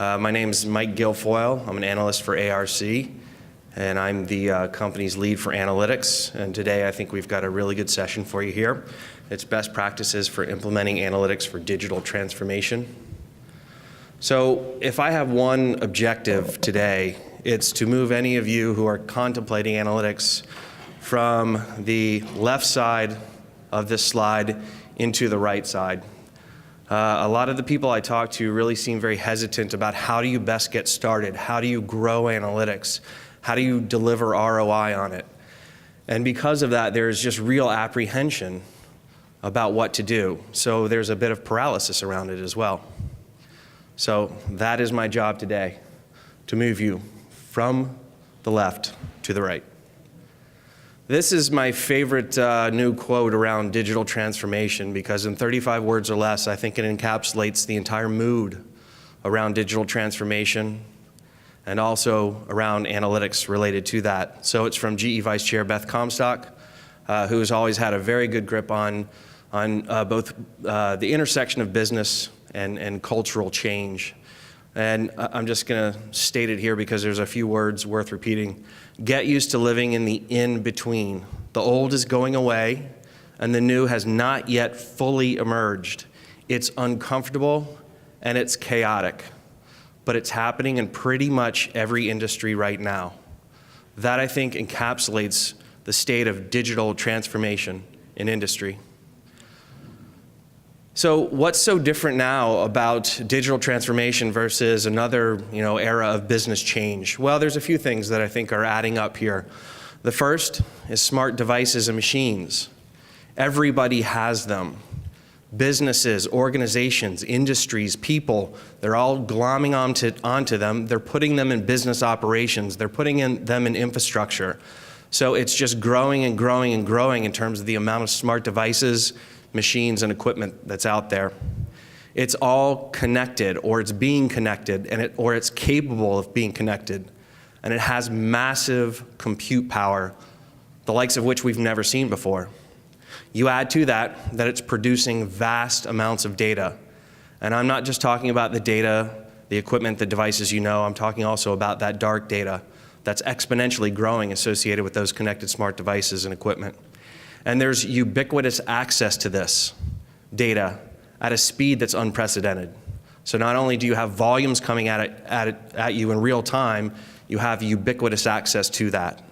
My name is Mike Guilfoyle. I'm an analyst for ARC, and I'm the company's lead for analytics. And today I think we've got a really good session for you here. It's best practices for implementing analytics for digital transformation. So if I have one objective today, it's to move any of you who are contemplating analytics from the left side of this slide into the right side. A lot of the people I talk to really seem very hesitant about how do you best get started? How do you grow analytics? How do you deliver ROI on it? And because of that, there's just real apprehension about what to do. So there's a bit of paralysis around it as well. So that is my job today, to move you from the left to the right. This is my favorite new quote around digital transformation, because in 35 words or less, I think it encapsulates the entire mood around digital transformation and also around analytics related to that. So it's from GE Vice Chair Beth, who has always had a very good grip on both the intersection of business and cultural change. And I'm just going to state it here because there's a few words worth repeating. Get used to living in the in-between. The old is going away, and the new has not yet fully emerged. It's uncomfortable, and it's chaotic, but it's happening in pretty much every industry right now. That, I think, encapsulates the state of digital transformation in industry. So what's so different now about digital transformation versus another era of business change? Well, there's a few things that I think are adding up here. The first is smart devices and machines. Everybody has them. Businesses, organizations, industries, people, they're all glomming onto them. They're putting them in business operations. They're putting them in infrastructure. So it's just growing and growing and growing in terms of the amount of smart devices, machines, and equipment that's out there. It's all connected, or it's being connected, or it's capable of being connected. And it has massive compute power, the likes of which we've never seen before. You add to that it's producing vast amounts of data. And I'm not just talking about the data, the equipment, the devices I'm talking also about that dark data that's exponentially growing associated with those connected smart devices and equipment. And there's ubiquitous access to this data at a speed that's unprecedented. So not only do you have volumes coming at you in real time, you have ubiquitous access to that.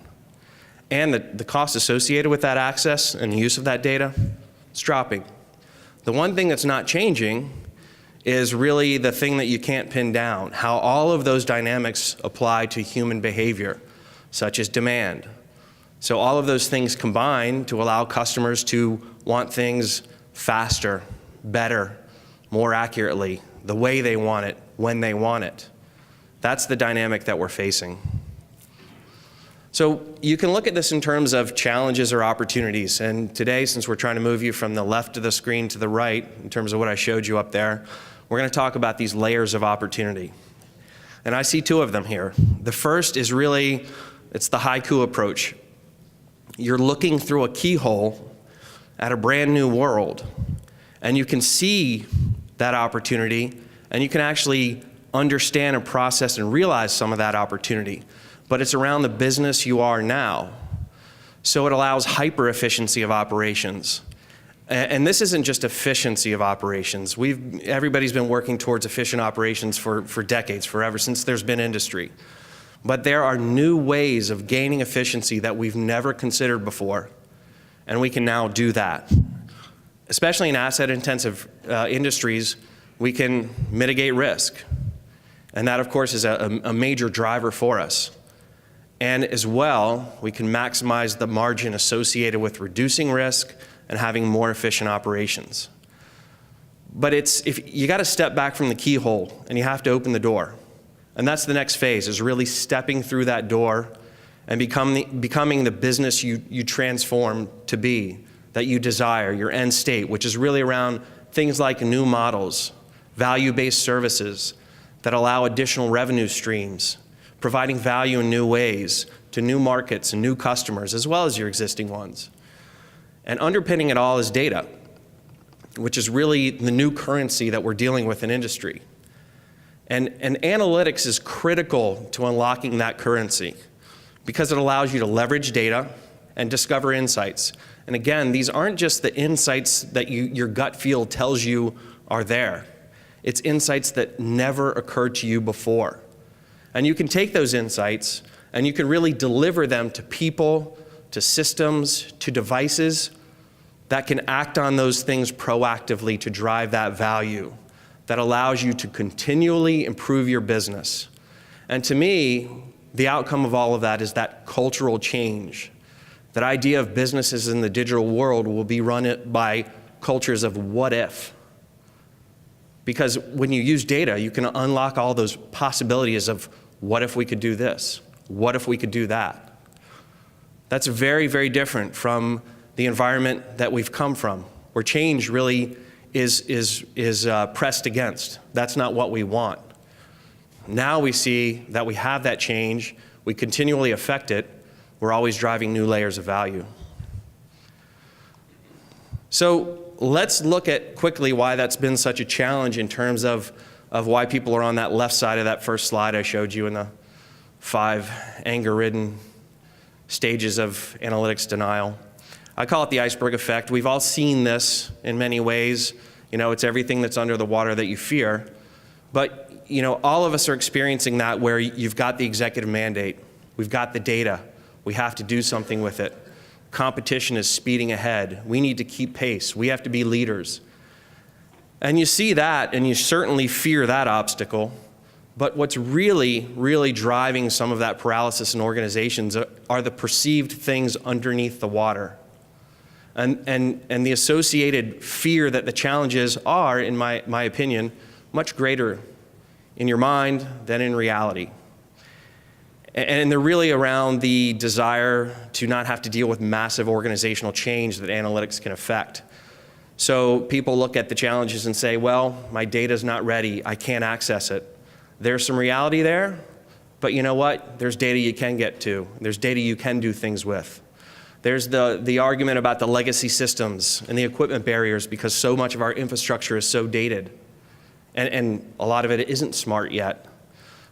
And the cost associated with that access and the use of that data, it's dropping. The one thing that's not changing is really the thing that you can't pin down, how all of those dynamics apply to human behavior, such as demand. So all of those things combine to allow customers to want things faster, better, more accurately, the way they want it, when they want it. That's the dynamic that we're facing. So you can look at this in terms of challenges or opportunities. And today, since we're trying to move you from the left of the screen to the right, in terms of what I showed you up there, we're going to talk about these layers of opportunity. And I see two of them here. The first is really, it's the Haiku Approach. You're looking through a keyhole at a brand new world, and you can see that opportunity, and you can actually understand and process and realize some of that opportunity. But it's around the business you are now. So it allows hyper efficiency of operations. And this isn't just efficiency of operations. Everybody's been working towards efficient operations for decades, forever, since there's been industry. But there are new ways of gaining efficiency that we've never considered before, and we can now do that. Especially in asset-intensive industries, we can mitigate risk, and that, of course, is a major driver for us. And as well, we can maximize the margin associated with reducing risk and having more efficient operations. But you got to step back from the keyhole, and you have to open the door. And that's the next phase, is really stepping through that door and becoming the business you transform to be, that you desire, your end state, which is really around things like new models, value-based services that allow additional revenue streams, providing value in new ways to new markets and new customers, as well as your existing ones. And underpinning it all is data, which is really the new currency that we're dealing with in industry. And analytics is critical to unlocking that currency because it allows you to leverage data and discover insights. And again, these aren't just the insights that your gut feel tells you are there. It's insights that never occurred to you before. And you can take those insights and you can really deliver them to people, to systems, to devices that can act on those things proactively to drive that value that allows you to continually improve your business. And to me, the outcome of all of that is that cultural change. That idea of businesses in the digital world will be run by cultures of what if. Because when you use data, you can unlock all those possibilities of what if we could do this? What if we could do that? That's very, very different from the environment that we've come from, where change really is pressed against. That's not what we want. Now we see that we have that change, we continually affect it, we're always driving new layers of value. So let's look at quickly why that's been such a challenge in terms of why people are on that left side of that first slide I showed you in the 5 anger-ridden stages of analytics denial. I call it the iceberg effect. We've all seen this in many ways. You know, it's everything that's under the water that you fear. But, you know, all of us are experiencing that where you've got the executive mandate. We've got the data. We have to do something with it. Competition is speeding ahead. We need to keep pace. We have to be leaders. And you see that, and you certainly fear that obstacle. But what's really, really driving some of that paralysis in organizations are the perceived things underneath the water. And the associated fear that the challenges are, in my opinion, much greater in your mind than in reality. And they're really around the desire to not have to deal with massive organizational change that analytics can affect. So people look at the challenges and say, well, my data's not ready, I can't access it. There's some reality there, but you know what? There's data you can get to. There's data you can do things with. There's the argument about the legacy systems and the equipment barriers because so much of our infrastructure is so dated. And a lot of it isn't smart yet.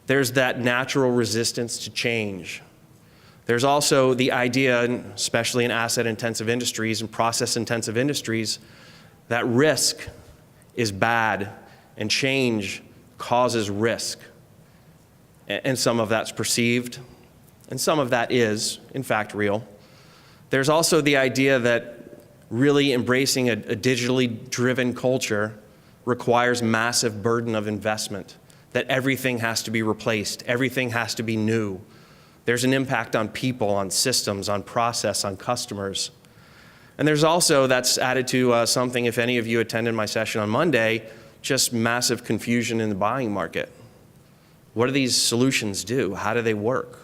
There's that natural resistance to change. There's also the idea, especially in asset-intensive industries and process-intensive industries, that risk is bad and change causes risk. And some of that's perceived, and some of that is, in fact, real. There's also the idea that really embracing a digitally driven culture requires massive burden of investment, that everything has to be replaced, everything has to be new. There's an impact on people, on systems, on process, on customers. And there's also, that's added to something, if any of you attended my session on Monday, just massive confusion in the buying market. What do these solutions do? How do they work?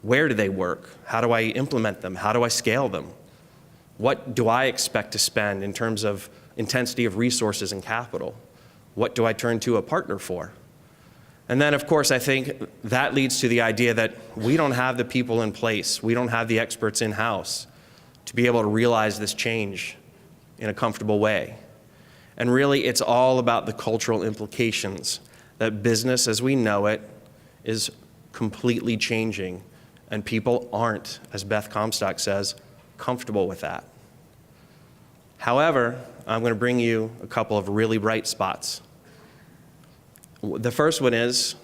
Where do they work? How do I implement them? How do I scale them? What do I expect to spend in terms of intensity of resources and capital? What do I turn to a partner for? And then, of course, I think that leads to the idea that we don't have the people in place, we don't have the experts in-house to be able to realize this change in a comfortable way. And really, it's all about the cultural implications that business as we know it is completely changing, and people aren't, as Beth Comstock says, comfortable with that. However, I'm going to bring you a couple of really bright spots. The first one is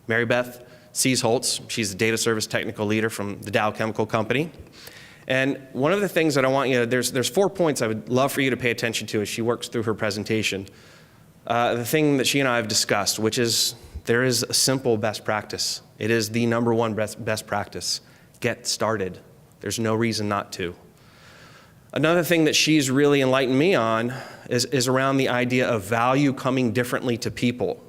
Mary Beth sees Holtz. She's the data service technical leader from the Dow Chemical Company. And one of the things that I want you to, there's 4 points I would love for you to pay attention to as she works through her presentation. The thing that she and I have discussed, which is there is a simple best practice. It is the number one best practice. Get started. There's no reason not to. Another thing that she's really enlightened me on is around the idea of value coming differently to people.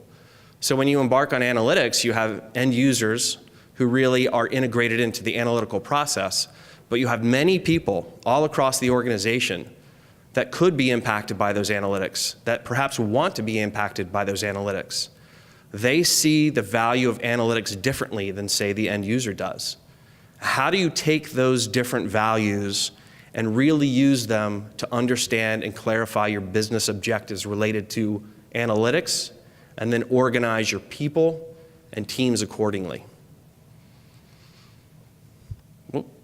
So when you embark on analytics, you have end users who really are integrated into the analytical process, but you have many people all across the organization that could be impacted by those analytics, that perhaps want to be impacted by those analytics. They see the value of analytics differently than, say, the end user does. How do you take those different values and really use them to understand and clarify your business objectives related to analytics and then organize your people and teams accordingly.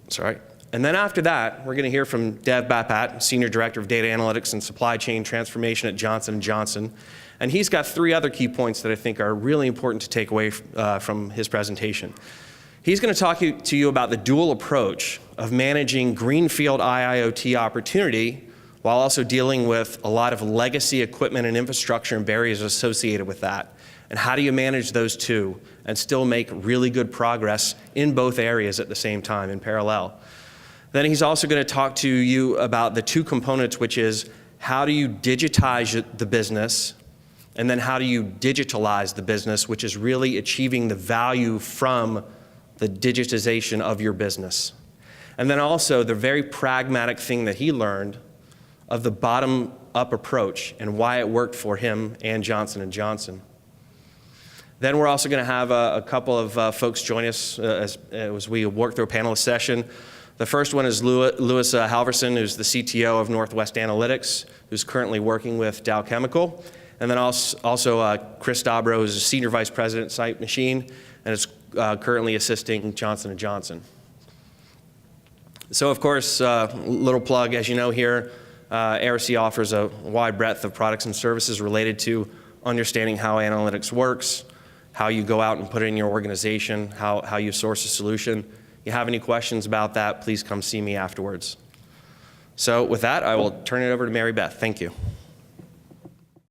Sorry. And then after that, we're going to hear from Dev Bapat, Senior Director of Data Analytics and Supply Chain Transformation at Johnson & Johnson. And he's got 3 other key points that I think are really important to take away from his presentation. He's going to talk to you about the dual approach of managing greenfield IIoT opportunity while also dealing with a lot of legacy equipment and infrastructure and barriers associated with that. And how do you manage those two and still make really good progress in both areas at the same time, in parallel? Then he's also going to talk to you about the 2 components, which is how do you digitize the business, and then how do you digitalize the business, which is really achieving the value from the digitization of your business. And then also the very pragmatic thing that he learned of the bottom-up approach and why it worked for him and Johnson & Johnson. Then we're also going to have a couple of folks join us as we work through a panelist session. The first one is Louis Halverson, who's the CTO of Northwest Analytics, who's currently working with Dow Chemical. And then also Chris Dobro, who's a Senior Vice President, Site Machine, and is currently assisting Johnson & Johnson. So of course, little plug, as you know here, ARC offers a wide breadth of products and services related to understanding how analytics works, how you go out and put it in your organization, how you source a solution. If you have any questions about that, please come see me afterwards. So with that, I will turn it over to Mary Beth. Thank you.